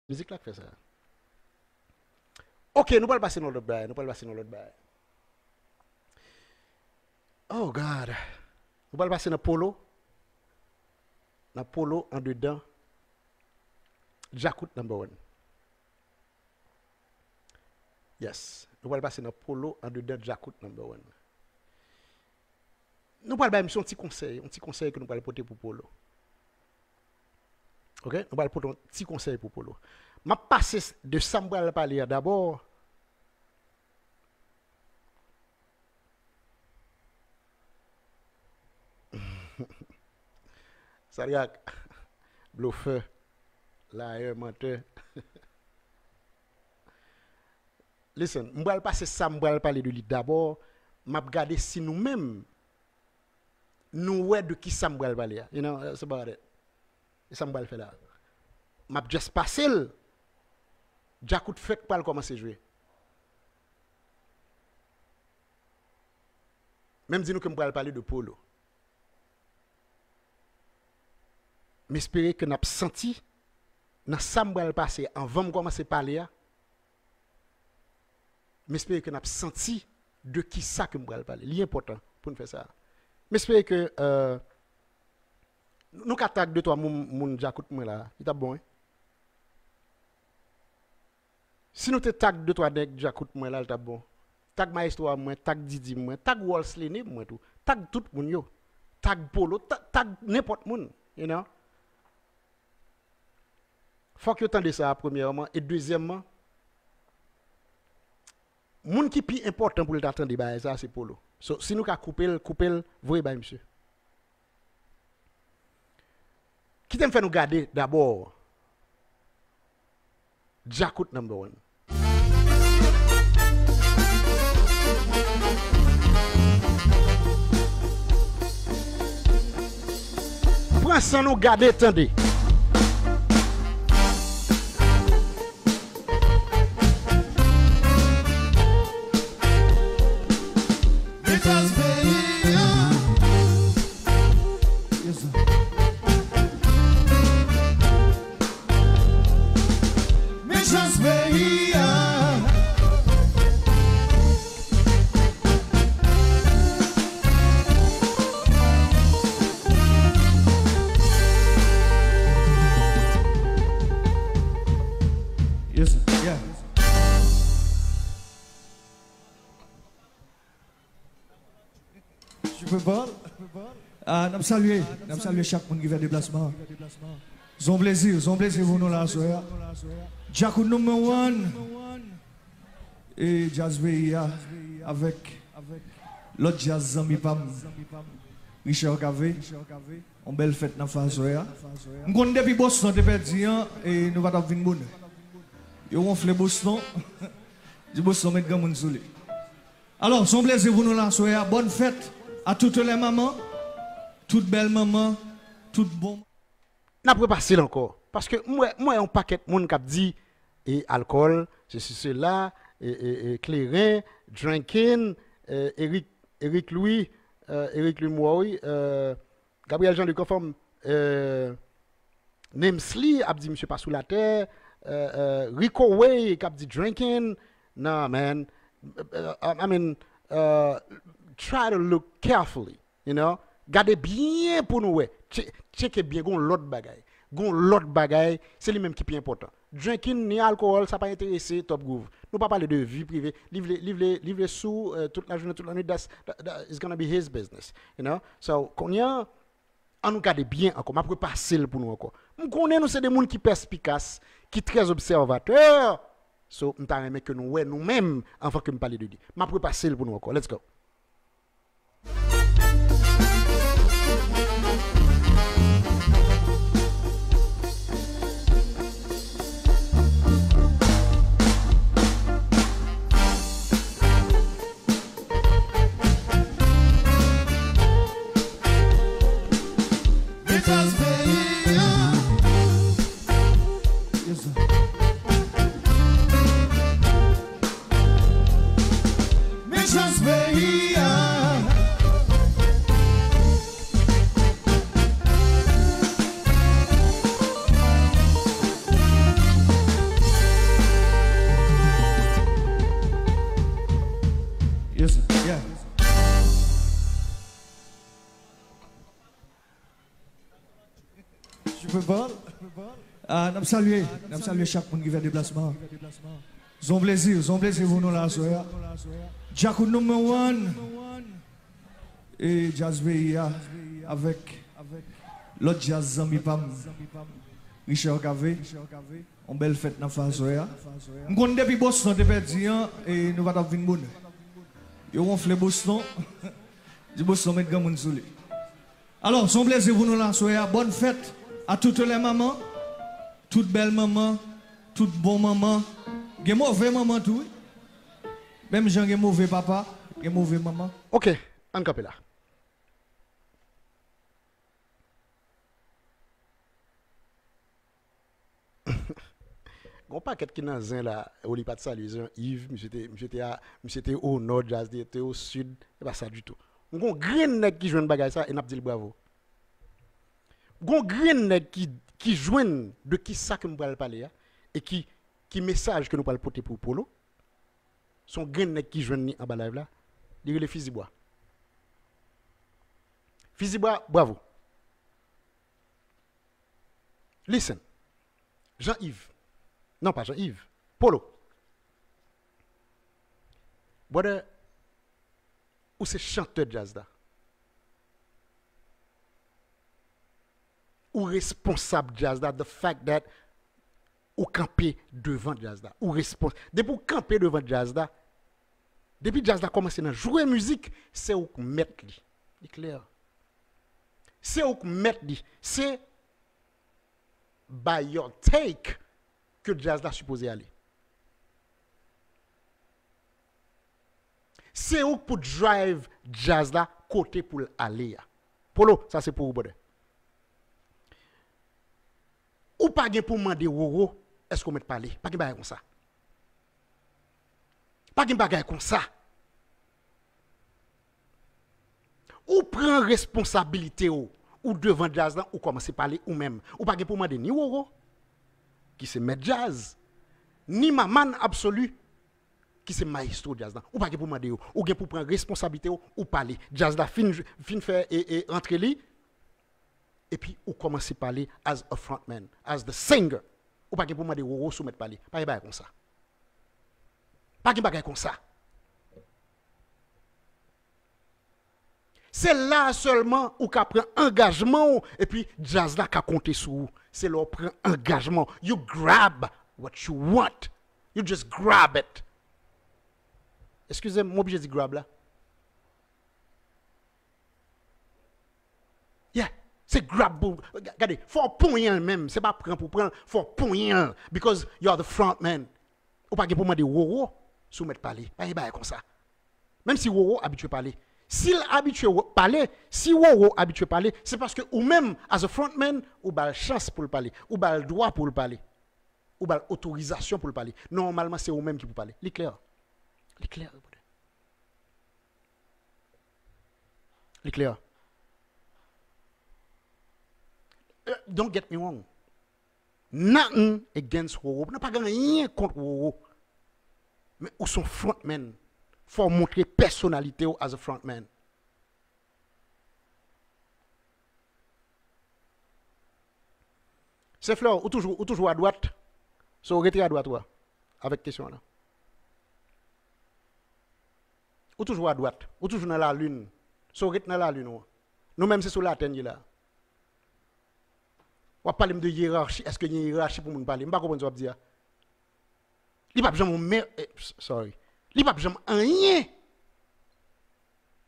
Musique là qui fait ça. Ok, nous allons passer dans l'autre bail. Oh God. Nous allons passer dans Polo. Dans Polo en dedans. Jakut number one. Yes. Nous allons passer dans Polo en dedans Jakut number one. Nous allons passer un petit conseil que nous allons porter pour Polo. Ok? Nous allons porter un petit conseil pour Polo. Je vais passer de ça, je vais parler d'abord. Ça regarde. Bluffeur. Liar, menteur. Listen, je vais passer ça, je vais parler de lui d'abord. Je vais regarder si nous-mêmes, nous voyons de qui ça va parler. You know, c'est about it. Et ça va le faire là. Je vais juste passer. Jakut fait pas commencer à jouer. Même si nous que je parler de Polo. Mais j'espère que nous avons senti, dans ça que passer, avant de commencer à parler, mais j'espère que nous avons senti de qui ça que nous allons parler. C'est important pour nous faire ça. Mais j'espère que nous attaquons de toi, mon Jakut, là, il est bon. Hein? Si nous te tag de toi avec Jakut, moi là, il est bon. Tag Maestro, moi, tag Didi, moi, tag Wolsley, moi tout. Tag tout le monde, yo. Tag Polo, tag n'importe monde, you know. Faut que vous entendez ça premièrement. Et deuxièmement, monde qui est plus important pour l'attendre, ça c'est Polo. So, si nous avons coupé, voyez, monsieur. Qui t'aime faire nous garder d'abord? Jakut number one. Prends ça nous garder, attendez. Nous saluons chaque monde qui fait le déplacement. C'est un plaisir pour nous là. Jakut number one et Jazz Veilla avec l'autre jazz Zambi Pam, Richard Cavé. On belle fête dans la phase. Nous sommes depuis Boston, et nous allons venir bon. Nous avons fait Boston. Du Boston, met grand monde sous lui. Alors, c'est un plaisir pour nous là. Bonne fête à toutes les mamans. Toute belle maman, toute bonne. N'a pas passé encore. Parce que moi, un paquet de monde qui dit et alcool, ceci, cela, et clairin, drinking, Eric Louis, Moui, Gabriel Jean de Conforme, Nemsley, a dit monsieur pas sous la terre, Rico Way, qui a dit drinking. No, man. I mean, try to look carefully, you know. Gardez bien pour nous, checkez bien, l'autre bagaille, c'est lui-même qui est plus important. Drinking ni alcool, ça pas intéressé, top groove. Nous pas parler de vie privée, livre sous toute la journée, toute la nuit, that's gonna be his business, you know. So, qu'on y a, on nous garde bien encore, m'a pas passer pour nous encore. Nous connaissons, nous c'est des gens qui perspicaces, qui très observateurs. So, nous t'aimons que nous-mêmes, enfin que nous parler de Dieu. M'a pas passer pour nous encore. Let's go. Nous saluons chaque monde qui fait déplacement. Son plaisir pour nous là, soya. Jack number 1 et Jazz Veia avec l'autre jazz Zami Pam, Richard Gavé. On belle fête dans face soya. Nous connaissons depuis Boston depuis dire et nous va dans Vinboun. Yo ronfle Boston. Du Boston met grand monde sous lui. Alors, son plaisir pour nous là, soya. Bonne fête à toutes les mamans. Toute belle maman, toute bonne maman, il y a mauvais maman tout. Même gens qui mauvais papa, il y a mauvais maman. OK, on cape là. Gon paquet qui dans zin là, on li pas de saluer Yves, monsieur au nord, jazz était au sud, c'est pas ça du tout. Gon grain nèg qui joine bagay ça et n'a dit bravo. Gon grain nèg qui joignent de qui ça que nous allons parler et qui message que nous allons porter pour Polo sont grain qui joignent en bas là, il les Fizibois. Fizibois, bravo. Listen. Jean-Yves. Non, pas Jean-Yves. Polo. Brother, ou c'est chanteur de jazz là? Ou responsable jazz là, the fact that ou camper devant jazz là, ou responsable. Depuis ou camper devant jazz là, depuis jazz là commencer à jouer musique, c'est ou mettre li. C'est clair. C'est ou mettre li. C'est by your take que jazz là supposé aller. C'est où pour drive jazz là côté pour aller. Polo, ça c'est pour vous. Ou pas pour demander Roro, est-ce qu'on met parler? Pas de comme ça. Pas de bagay comme ça. Ou prend responsabilité ou devant jazz là ou commencer à parler ou même. Ou pas pour demander ni Roro qui se met jazz, ni maman absolu qui se maestro jazz là. Ou pas pour demander ou bien pour prendre responsabilité ou parler. Jazz là fin faire et rentrer li. Et puis, ou commencer à parler as a frontman, as the singer. Ou pas que pour moi de Roro soumettre parler. Pas que comme ça. Pas que comme ça. C'est là seulement où qu'on prend engagement et puis jazz là qu'a compter sur vous. C'est là où prend engagement. You grab what you want. You just grab it. Excusez-moi, obligé de grab là. Yeah. C'est grab. Regardez, faut poigner même. C'est pas prendre pour prendre. Faut poigner. Because you are the front man. Ou pas pour moi de Roro soumettre parler. Pas comme ça. Même si Roro habitué à parler. S'il habitué à parler, si Roro habitué à parler, c'est parce que ou même as a front man, ou ba chance pour le parler, ou ba le droit pour le parler, ou ba autorisation pour le parler. Normalement, c'est vous même qui peut parler. L'éclair. L'éclair. L'éclair. Don't get me wrong. Nothing against Roro. On n'a pas rien contre Roro. Mais où sont frontmen? Faut montrer personnalité as a frontman. C'est Fleur, ou toujours à droite. So, retire à droite, avec question là. Ou toujours à droite. Ou toujours dans la lune. So, retire dans la lune. Nous-mêmes, c'est sur la terre là. On parle de hiérarchie. Est-ce qu'il y a une hiérarchie pour nous parler? Je ne sais pas comment on dire. Il n'y a pas jamais sorry. Il n'y a pas jamais rien.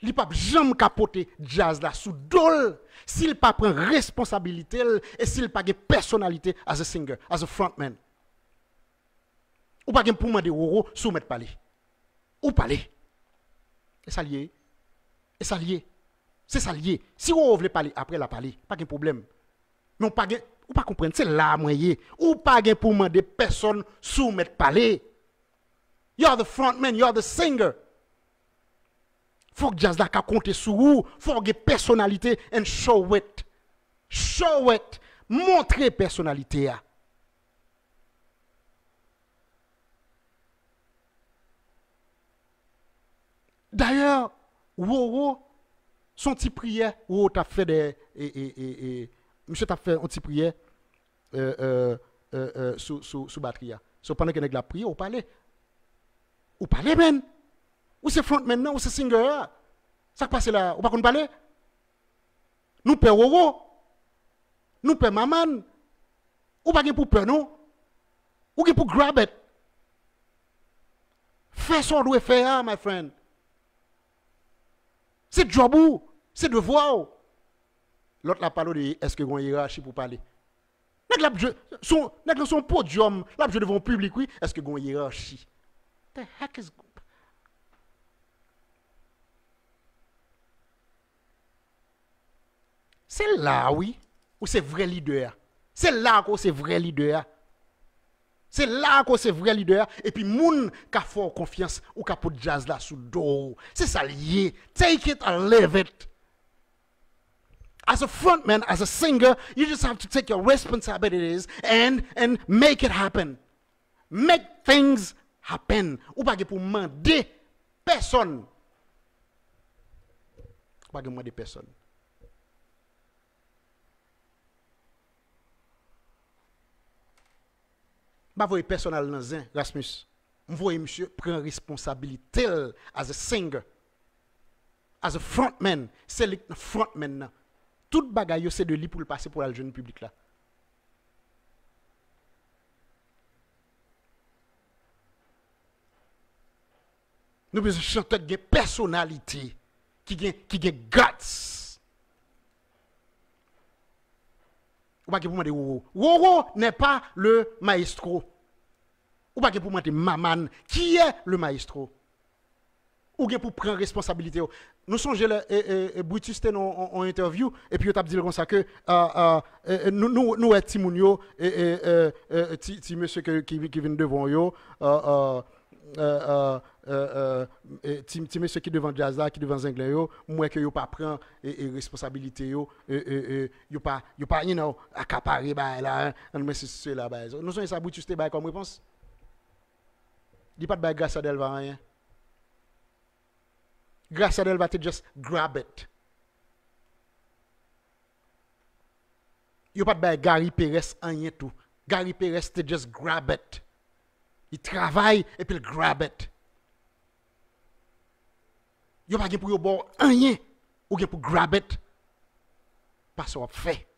Il n'y a pas jamais capoter jazz là sous dol. S'il pas prend responsabilité et s'il pas de personnalité as a singer, as a frontman. Ou pas pour demander Roro soumettre parler. Ou parler. Et ça lié. Et ça lié. C'est ça lié. Si Roro veut parler après la parler, pas de problème. Mais ou pas comprendre, c'est là moyen. Ou pas pour demander personne soumettre parler. You are the frontman, you are the singer. Faut que jazz là compter sur vous, faut que personnalité and show it. Show it. Montrer personnalité. D'ailleurs, Roro, son petit prière, Roro t'a fait des monsieur t'a fait un petit prière sous batterie. So pendant que nèg la prié, ou parler. Ou parler men. Ou c'est frontman non, ou c'est singer. Ça passe là, ou pas qu'on parler. Nous peur Roro. Nous peur maman. Ou pas pour peur non. Ou pour grab it. Fais ce qu'on doit faire, my friend. C'est job ou, c'est devoir. L'autre la parle de est-ce que vous avez une hiérarchie pour parler. Nèg son podium, là je devant le public oui, est-ce que vous avez une hiérarchie. The heck is c'est là oui où c'est vrai leader. C'est là qu'on c'est vrai leader. C'est là qu'on c'est vrai leader et puis moun ka fort confiance ou ka pour jazz là sous dos. C'est ça lié. Take it and live it. As a frontman, as a singer, you just have to take your responsibilities and make it happen. Make things happen. Ou pas pour demander personne. Ou pas demander personne. Bah voyez personnel dans un Rasmus. Voyez monsieur prend responsabilité as a singer. As a frontman, c'est le frontman. Tout bagaille c'est de lui pour le passer pour le jeune public là. Nous besoin chanter qui a personnalité, qui a guts. Ou pas que pour demander Roro. Roro n'est pas le maestro. Ou pas que pour demander Maman, qui est le maestro? Ou bien pour prendre responsabilité. Nous songeons Brutus en interview et puis il a dit comme ça que nous est Timounio ti monsieur qui vient devant yo ti monsieur qui devant Jazza qui devant Zinglé yo moi que yo pas prend responsabilité yo pas you know accaparer ba là mais c'est là ba nous songeons ça Brutus ba comme réponse. Dit pas de grâce à Delva rien. Grâce à elle va te just grab it. Il n'y a pas de Gary Perez rien tout. Gary Perez te just grab it. Il travaille et puis il grab it. Il n'y a pas pour bon rien ou pour grab it. Parce qu'on fait.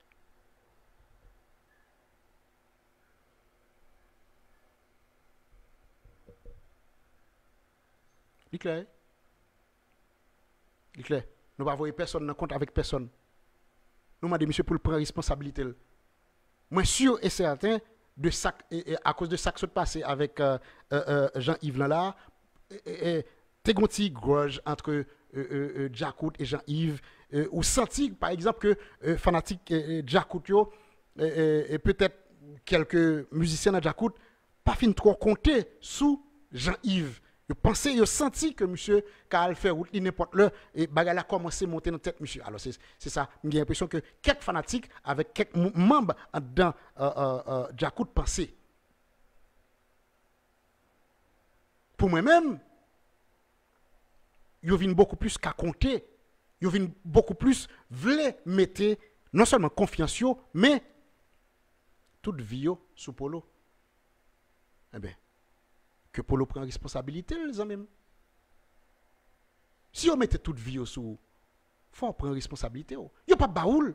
C'est clair? Clair. Nous ne voyons personne dans compte avec personne. Nous demandons monsieur pour prendre responsabilité. Moi sûr et certain de ça à cause de ça qui s'est passé avec Jean-Yves là t'es un petit grudge entre Djakout et Jean-Yves ou senti par exemple que fanatique Djakout yo et peut-être quelques musiciens de Djakout pas fin trop compter sous Jean-Yves. Je pensais, je senti que monsieur Karl fait route n'importe le et bagarre a commencé à monter dans tête monsieur. Alors c'est ça, j'ai l'impression que quelques fanatiques avec quelques membres dans Djakout pensaient. Pour moi-même, je viens beaucoup plus qu'à compter. Je viens beaucoup plus vle mettre non seulement confiance mais toute vie sous Polo. Eh bien que Polo prend responsabilité les amis. Si on mettait toute vie sous, faut prendre responsabilité. Yo pas baoul.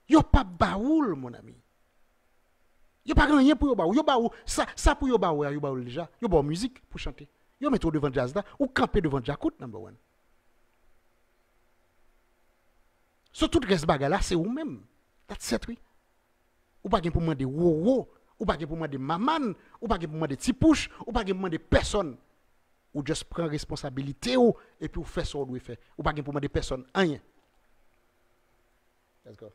Yo pas baoul mon ami. Yo pas rien pour yo baoul. Yo baoul ça pour yo baoul déjà. Yo baoul musique pour chanter. Yo mettre devant jazz là ou camper devant Djakout number one. So tout reste bagarre là c'est ou même. That's it oui. Ou pas pour demander Roro. Ou pas pour demander maman, ou pas pour demander tipouche, ou pas pour demander personne. Ou juste prendre responsabilité ou et puis ou faire ce qu'on doit faire. Ou pas pour demander personne rien. Let's go.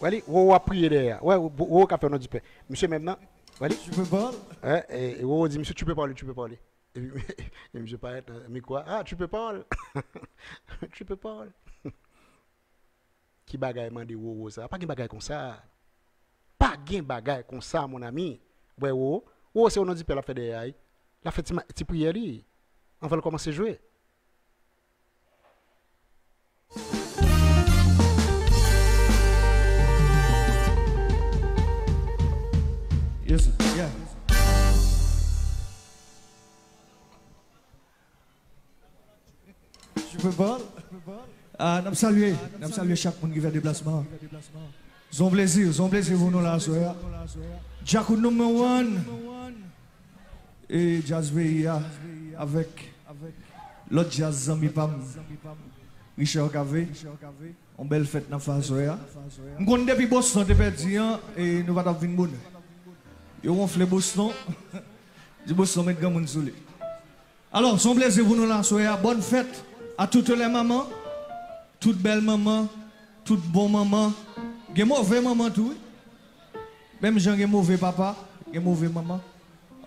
Wally, on a prié derrière. Ouais, on a fait notre paix. Monsieur maintenant, Wally. Tu peux pas? Et on dit, monsieur, tu peux parler, tu peux parler. Et puis, et monsieur paraît, mais quoi? Ah, tu peux parler. Tu peux parler. Qui bagaille mande wo ça? Pas de bagaille comme ça. Pas de bagaille comme ça, mon ami. Ouais, c'est on a dit, la fait derrière. La fait ti prière. On va commencer à jouer. Yes, yeah. Tu peux pas? Ah, nous saluer chaque monde qui fait déplacement. Son plaisir vous nous là, soeur. Jacko number 1 et Jazz VIA avec l'autre jazz Zambi Pam, Richard Cavé. On belle fête dans la phase. Nous connaissons depuis Boston, et nous allons venir. Yo ronfle Boston. Du Boston met grand monde sous lui. Alors, son plaisir vous nous lancer. Bonne fête à toutes les mamans, toutes belles mamans, toutes bonnes mamans. Gen mauvais maman tout. Même gens gen mauvais papa, gen mauvais maman.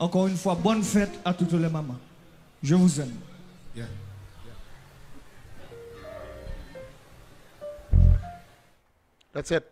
Encore une fois, bonne fête à toutes les mamans. Je vous aime. Yeah. That's it.